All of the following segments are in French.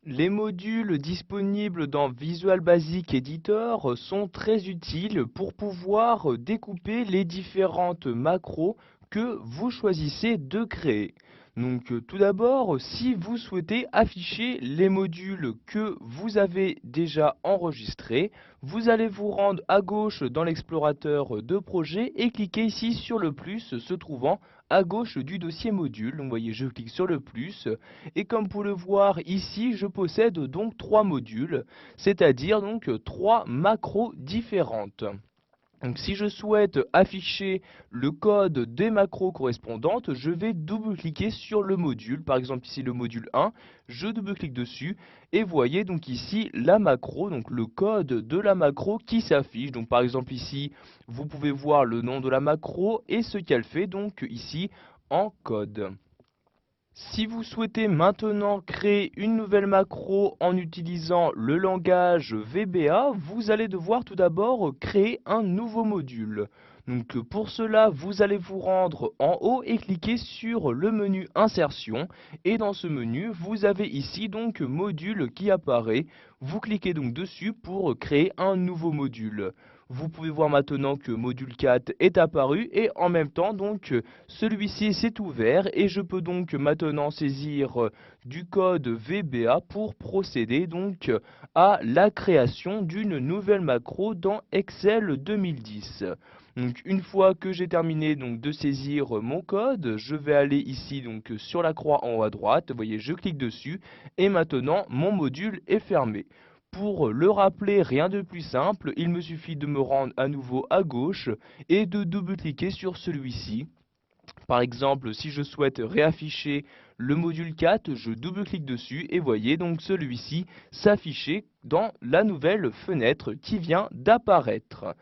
Les modules disponibles dans Visual Basic Editor sont très utiles pour pouvoir découper les différentes macros que vous choisissez de créer. Donc tout d'abord, si vous souhaitez afficher les modules que vous avez déjà enregistrés, vous allez vous rendre à gauche dans l'explorateur de projet et cliquer ici sur le plus se trouvant à gauche du dossier module. Donc vous voyez, je clique sur le plus et comme vous pouvez le voir ici, je possède donc 3 modules, c'est-à-dire donc 3 macros différentes. Donc si je souhaite afficher le code des macros correspondantes, je vais double-cliquer sur le module. Par exemple ici le module 1, je double-clique dessus et voyez donc ici la macro, donc le code de la macro qui s'affiche. Donc par exemple ici, vous pouvez voir le nom de la macro et ce qu'elle fait donc ici en code. Si vous souhaitez maintenant créer une nouvelle macro en utilisant le langage VBA, vous allez devoir tout d'abord créer un nouveau module. Donc pour cela, vous allez vous rendre en haut et cliquer sur le menu Insertion. Et dans ce menu, vous avez ici donc module qui apparaît. Vous cliquez donc dessus pour créer un nouveau module. Vous pouvez voir maintenant que module 4 est apparu et en même temps donc celui-ci s'est ouvert et je peux donc maintenant saisir du code VBA pour procéder donc à la création d'une nouvelle macro dans Excel 2010. Donc une fois que j'ai terminé donc de saisir mon code, je vais aller ici donc sur la croix en haut à droite, vous voyez je clique dessus et maintenant mon module est fermé. Pour le rappeler, rien de plus simple, il me suffit de me rendre à nouveau à gauche et de double-cliquer sur celui-ci. Par exemple, si je souhaite réafficher le module 4, je double-clique dessus et voyez donc celui-ci s'afficher dans la nouvelle fenêtre qui vient d'apparaître.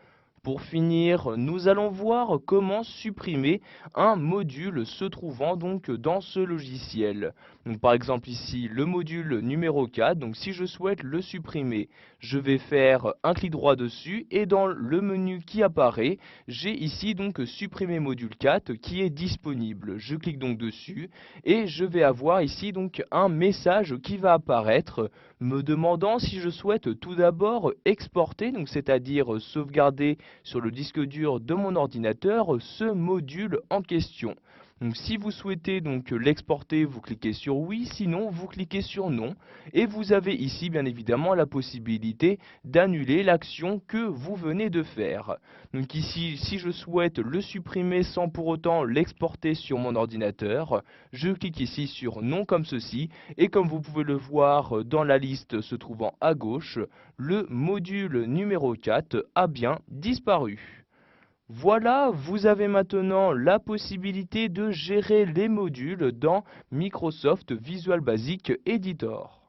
Pour finir, nous allons voir comment supprimer un module se trouvant donc dans ce logiciel. Donc par exemple ici le module numéro 4, donc si je souhaite le supprimer, je vais faire un clic droit dessus et dans le menu qui apparaît, j'ai ici donc supprimer module 4 qui est disponible. Je clique donc dessus et je vais avoir ici donc un message qui va apparaître me demandant si je souhaite tout d'abord exporter, donc c'est-à-dire sauvegarder sur le disque dur de mon ordinateur ce module en question. Donc si vous souhaitez donc l'exporter, vous cliquez sur oui, sinon vous cliquez sur non et vous avez ici bien évidemment la possibilité d'annuler l'action que vous venez de faire. Donc ici, si je souhaite le supprimer sans pour autant l'exporter sur mon ordinateur, je clique ici sur non comme ceci et comme vous pouvez le voir dans la liste se trouvant à gauche, le module numéro 4 a bien disparu. Voilà, vous avez maintenant la possibilité de gérer les modules dans Microsoft Visual Basic Editor.